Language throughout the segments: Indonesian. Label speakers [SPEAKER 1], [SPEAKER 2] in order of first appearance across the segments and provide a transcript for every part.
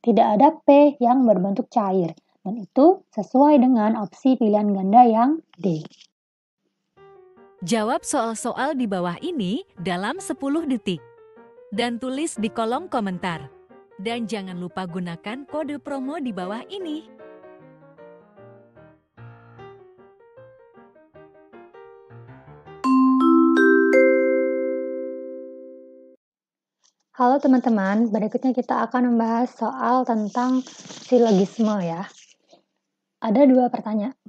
[SPEAKER 1] tidak ada P yang berbentuk cair. Dan itu sesuai dengan opsi pilihan ganda yang D.
[SPEAKER 2] Jawab soal-soal di bawah ini dalam 10 detik. Dan tulis di kolom komentar. Dan jangan lupa gunakan kode promo di bawah ini.
[SPEAKER 1] Halo teman-teman, berikutnya kita akan membahas soal tentang silogisme ya. Ada dua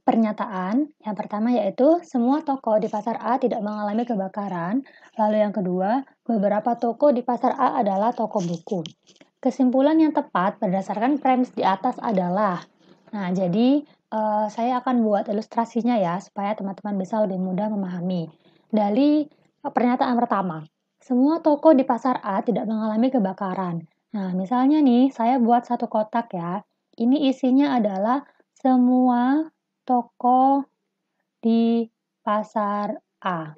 [SPEAKER 1] pernyataan. Yang pertama yaitu semua toko di pasar A tidak mengalami kebakaran. Lalu yang kedua, beberapa toko di pasar A adalah toko buku. Kesimpulan yang tepat berdasarkan premis di atas adalah, nah jadi saya akan buat ilustrasinya ya supaya teman-teman bisa lebih mudah memahami. Dari pernyataan pertama, semua toko di pasar A tidak mengalami kebakaran. Nah misalnya nih, saya buat satu kotak ya. Ini isinya adalah semua toko di pasar A.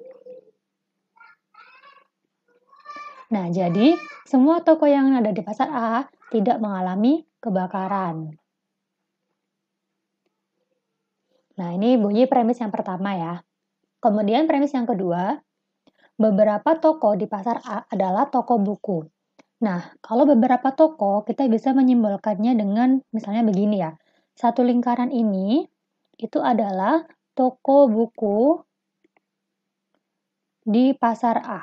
[SPEAKER 1] Nah, jadi semua toko yang ada di pasar A tidak mengalami kebakaran. Nah, ini bunyi premis yang pertama ya. Kemudian premis yang kedua, beberapa toko di pasar A adalah toko buku. Nah, kalau beberapa toko, kita bisa menyimbolkannya dengan misalnya begini ya. Satu lingkaran ini itu adalah toko buku di pasar A.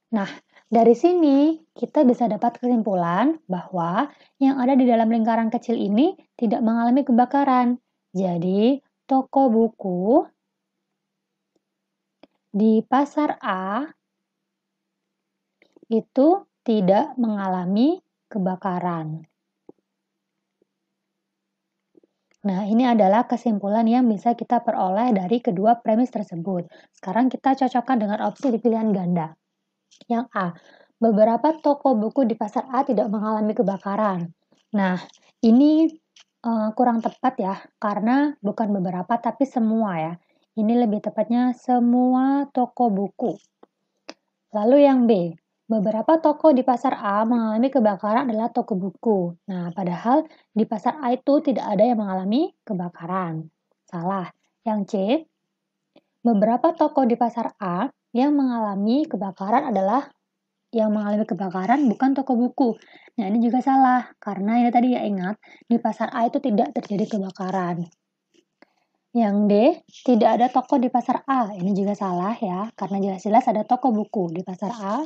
[SPEAKER 1] Nah, dari sini kita bisa dapat kesimpulan bahwa yang ada di dalam lingkaran kecil ini tidak mengalami kebakaran. Jadi, toko buku di pasar A itu tidak mengalami kebakaran. Nah, ini adalah kesimpulan yang bisa kita peroleh dari kedua premis tersebut. Sekarang kita cocokkan dengan opsi di pilihan ganda. Yang A, beberapa toko buku di pasar A tidak mengalami kebakaran. Nah, ini kurang tepat ya, karena bukan beberapa tapi semua ya. Ini lebih tepatnya semua toko buku. Lalu yang B, beberapa toko di pasar A mengalami kebakaran adalah toko buku. Nah, padahal di pasar A itu tidak ada yang mengalami kebakaran. Salah. Yang C, beberapa toko di pasar A yang mengalami kebakaran bukan toko buku. Nah, ini juga salah, karena ini tadi ya ingat, di pasar A itu tidak terjadi kebakaran. Yang D, tidak ada toko di pasar A. Ini juga salah ya, karena jelas-jelas ada toko buku di pasar A.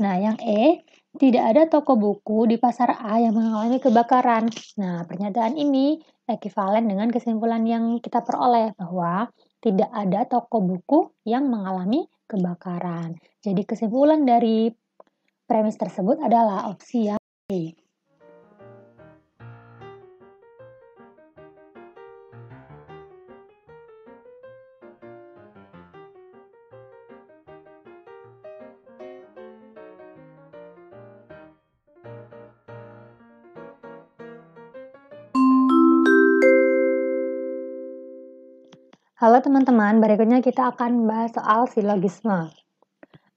[SPEAKER 1] Nah, yang E, tidak ada toko buku di pasar A yang mengalami kebakaran. Nah, pernyataan ini ekivalen dengan kesimpulan yang kita peroleh bahwa tidak ada toko buku yang mengalami kebakaran. Jadi kesimpulan dari premis tersebut adalah opsi yang B. Halo teman-teman, berikutnya kita akan membahas soal silogisme.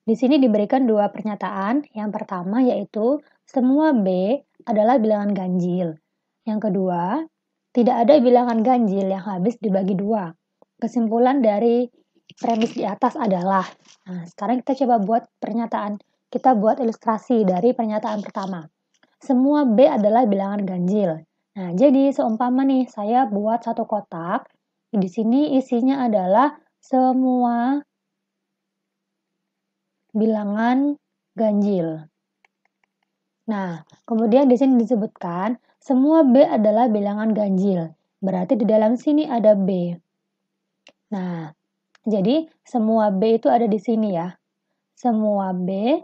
[SPEAKER 1] Di sini diberikan dua pernyataan. Yang pertama yaitu semua B adalah bilangan ganjil. Yang kedua, tidak ada bilangan ganjil yang habis dibagi dua. Kesimpulan dari premis di atas adalah, nah sekarang kita coba buat ilustrasi dari pernyataan pertama. Semua B adalah bilangan ganjil. Nah, jadi seumpama nih, saya buat satu kotak. Di sini isinya adalah semua bilangan ganjil. Nah, kemudian di sini disebutkan semua B adalah bilangan ganjil. Berarti di dalam sini ada B. Nah, jadi semua B itu ada di sini ya. Semua B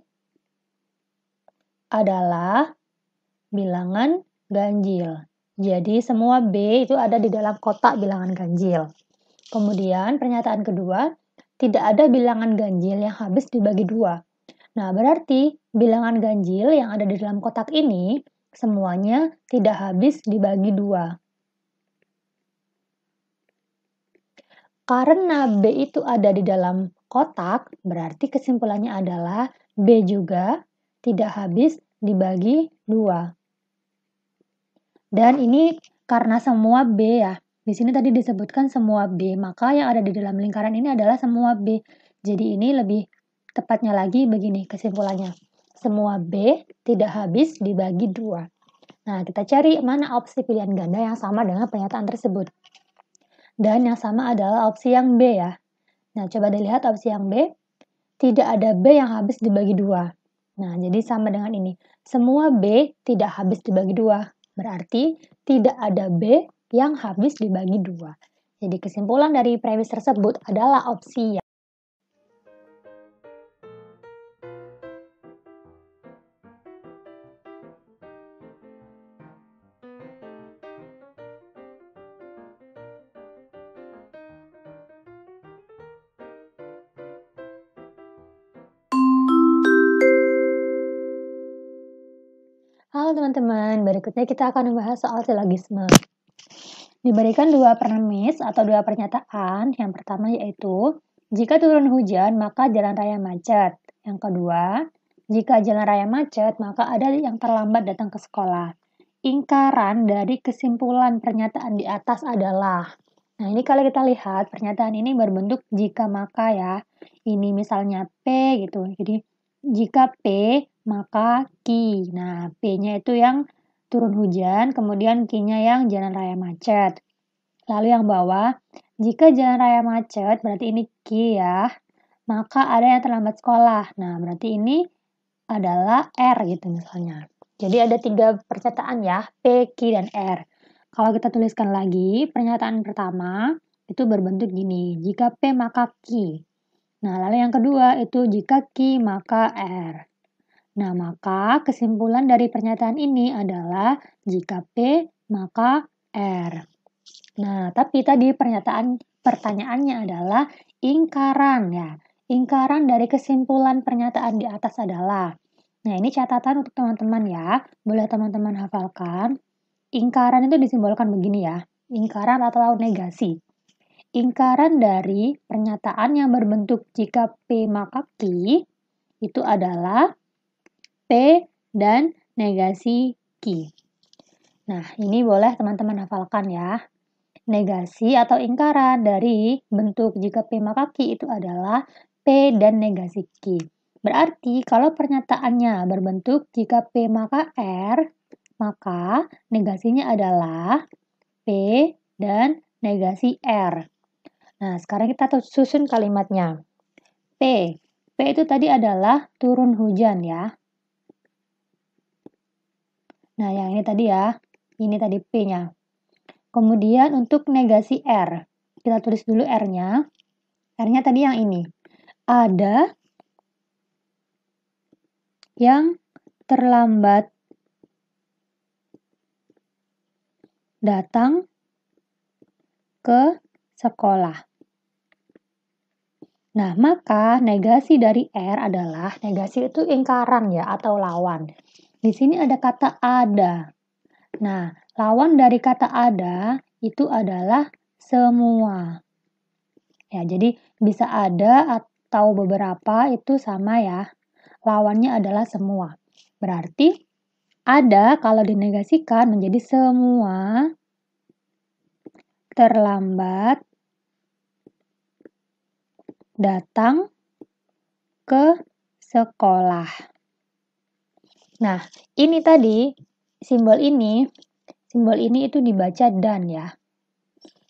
[SPEAKER 1] adalah bilangan ganjil. Jadi semua B itu ada di dalam kotak bilangan ganjil. Kemudian pernyataan kedua, tidak ada bilangan ganjil yang habis dibagi dua. Nah, berarti bilangan ganjil yang ada di dalam kotak ini semuanya tidak habis dibagi dua. Karena B itu ada di dalam kotak, berarti kesimpulannya adalah B juga tidak habis dibagi 2. Dan ini karena semua B ya. Di sini tadi disebutkan semua B, maka yang ada di dalam lingkaran ini adalah semua B. Jadi ini lebih tepatnya lagi begini kesimpulannya. Semua B tidak habis dibagi 2. Nah, kita cari mana opsi pilihan ganda yang sama dengan pernyataan tersebut. Dan yang sama adalah opsi yang B ya. Nah, coba dilihat opsi yang B. Tidak ada B yang habis dibagi 2. Nah, jadi sama dengan ini. Semua B tidak habis dibagi 2. Berarti tidak ada B yang habis dibagi 2. Jadi kesimpulan dari premis tersebut adalah opsi yang Halo teman-teman, berikutnya kita akan membahas soal silogisme. Diberikan 2 premis atau 2 pernyataan. Yang pertama yaitu, jika turun hujan maka jalan raya macet. Yang kedua, jika jalan raya macet maka ada yang terlambat datang ke sekolah. Ingkaran dari kesimpulan pernyataan di atas adalah, nah ini kalau kita lihat pernyataan ini berbentuk jika maka ya. Ini misalnya P gitu. Jadi jika P maka Q. Nah, P-nya itu yang turun hujan, kemudian Q-nya yang jalan raya macet. Lalu yang bawah, jika jalan raya macet, berarti ini Q ya, maka ada yang terlambat sekolah. Nah, berarti ini adalah R gitu misalnya. Jadi ada 3 pernyataan ya, P, Q, dan R. Kalau kita tuliskan lagi, pernyataan pertama itu berbentuk gini, jika P maka Q. Nah, lalu yang kedua itu jika Q maka R. Nah, maka kesimpulan dari pernyataan ini adalah jika P maka R. Nah, tapi tadi pertanyaannya adalah ingkaran ya. Ingkaran dari kesimpulan pernyataan di atas adalah. Nah, ini catatan untuk teman-teman ya. Boleh teman-teman hafalkan. Ingkaran itu disimbolkan begini ya. Ingkaran atau negasi. Ingkaran dari pernyataan yang berbentuk jika P maka Q itu adalah P dan negasi Q. Nah, ini boleh teman-teman hafalkan ya. Negasi atau ingkaran dari bentuk jika P maka Q itu adalah P dan negasi Q. Berarti kalau pernyataannya berbentuk jika P maka R, maka negasinya adalah P dan negasi R. Nah, sekarang kita susun kalimatnya. P. P itu tadi adalah turun hujan ya. Nah, yang ini tadi ya. Ini tadi P-nya. Kemudian untuk negasi R. Kita tulis dulu R-nya. R-nya tadi yang ini. Ada yang terlambat datang ke sekolah. Nah, maka negasi dari R adalah, negasi itu ingkaran ya, atau lawan. Di sini ada kata ada. Nah, lawan dari kata ada itu adalah semua. Ya, jadi bisa ada atau beberapa itu sama ya. Lawannya adalah semua. Berarti ada kalau dinegasikan menjadi semua terlambat datang ke sekolah. Nah, ini tadi simbol ini itu dibaca dan ya.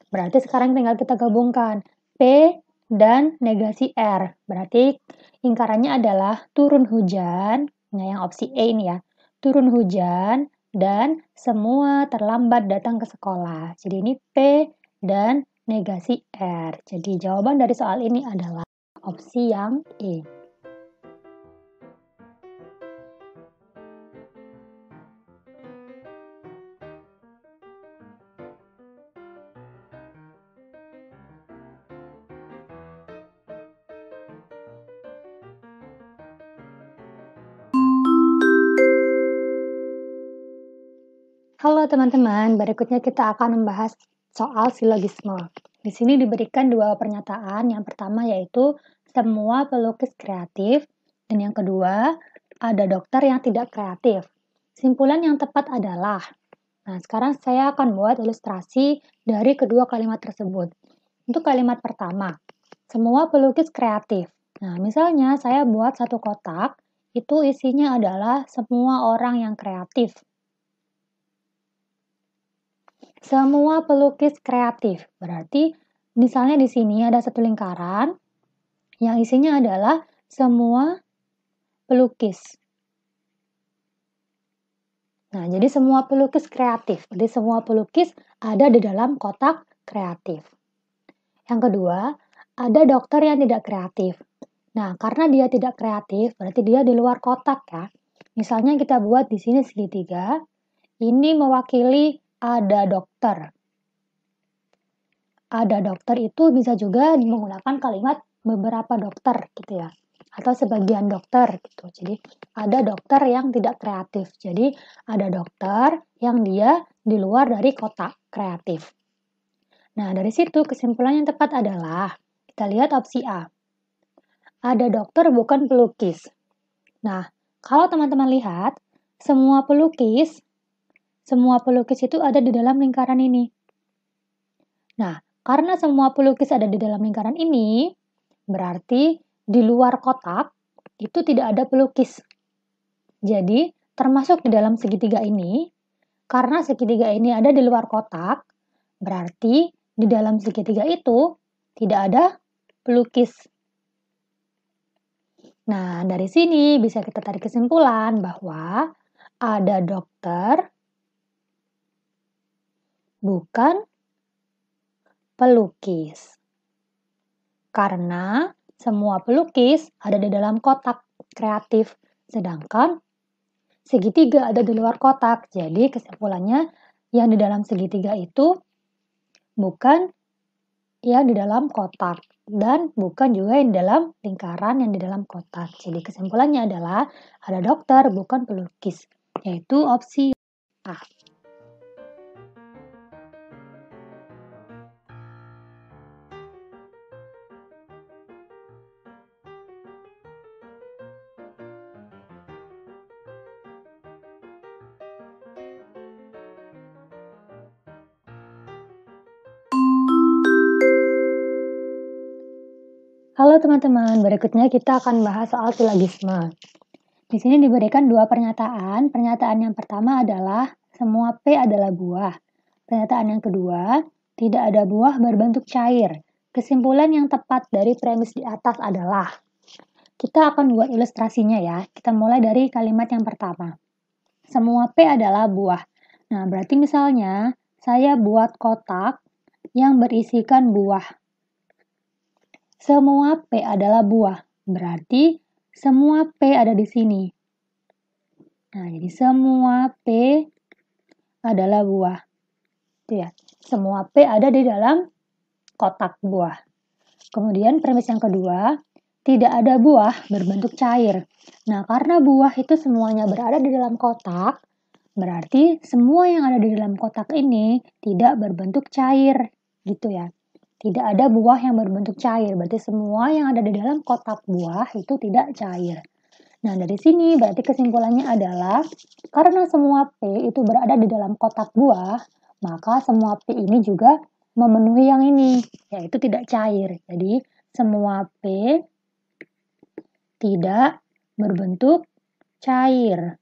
[SPEAKER 1] Berarti sekarang tinggal kita gabungkan P dan negasi R. Berarti ingkarannya adalah turun hujan. Nah, yang opsi E ini ya. Turun hujan dan semua terlambat datang ke sekolah. Jadi ini P dan negasi R. Jadi jawaban dari soal ini adalah opsi yang E. Halo teman-teman, berikutnya kita akan membahas soal silogisme. Di sini diberikan 2 pernyataan. Yang pertama yaitu semua pelukis kreatif, dan yang kedua ada dokter yang tidak kreatif. Kesimpulan yang tepat adalah, nah sekarang saya akan buat ilustrasi dari kedua kalimat tersebut. Untuk kalimat pertama, semua pelukis kreatif. Nah, misalnya saya buat satu kotak, itu isinya adalah semua orang yang kreatif. Semua pelukis kreatif. Berarti misalnya di sini ada satu lingkaran yang isinya adalah semua pelukis. Nah, jadi semua pelukis kreatif. Jadi semua pelukis ada di dalam kotak kreatif. Yang kedua, ada dokter yang tidak kreatif. Nah, karena dia tidak kreatif, berarti dia di luar kotak ya. Misalnya kita buat di sini segitiga, ini mewakili ada dokter. Ada dokter itu bisa juga menggunakan kalimat beberapa dokter gitu ya. Atau sebagian dokter gitu. Jadi ada dokter yang tidak kreatif. Jadi ada dokter yang dia di luar dari kotak kreatif. Nah, dari situ kesimpulan yang tepat adalah kita lihat opsi A. Ada dokter bukan pelukis. Nah, kalau teman-teman lihat, semua pelukis itu ada di dalam lingkaran ini. Nah, karena semua pelukis ada di dalam lingkaran ini, berarti di luar kotak itu tidak ada pelukis. Jadi, termasuk di dalam segitiga ini, karena segitiga ini ada di luar kotak, berarti di dalam segitiga itu tidak ada pelukis. Nah, dari sini bisa kita tarik kesimpulan bahwa ada dokter bukan pelukis. Karena semua pelukis ada di dalam kotak kreatif, sedangkan segitiga ada di luar kotak. Jadi kesimpulannya yang di dalam segitiga itu bukan yang di dalam kotak dan bukan juga yang di dalam lingkaran yang di dalam kotak. Jadi kesimpulannya adalah ada dokter bukan pelukis, yaitu opsi A. Halo teman-teman, berikutnya kita akan bahas soal silogisme. Di sini diberikan dua pernyataan. Pernyataan yang pertama adalah semua P adalah buah. Pernyataan yang kedua, tidak ada buah berbentuk cair. Kesimpulan yang tepat dari premis di atas adalah, kita akan buat ilustrasinya ya. Kita mulai dari kalimat yang pertama. Semua P adalah buah. Nah, berarti misalnya saya buat kotak yang berisikan buah. Semua P adalah buah, berarti semua P ada di sini. Nah, jadi semua P adalah buah. Itu ya. Semua P ada di dalam kotak buah. Kemudian premis yang kedua, tidak ada buah berbentuk cair. Nah, karena buah itu semuanya berada di dalam kotak, berarti semua yang ada di dalam kotak ini tidak berbentuk cair, gitu ya. Tidak ada buah yang berbentuk cair, berarti semua yang ada di dalam kotak buah itu tidak cair. Nah, dari sini berarti kesimpulannya adalah, karena semua P itu berada di dalam kotak buah, maka semua P ini juga memenuhi yang ini, yaitu tidak cair. Jadi, semua P tidak berbentuk cair.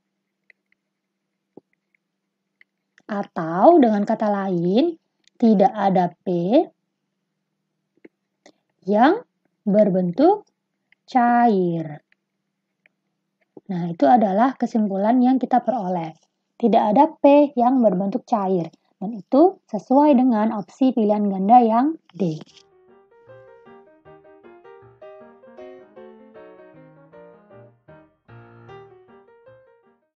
[SPEAKER 1] Atau dengan kata lain, tidak ada P yang berbentuk cair. Nah, itu adalah kesimpulan yang kita peroleh. Tidak ada P yang berbentuk cair. Dan itu sesuai dengan opsi pilihan ganda yang D.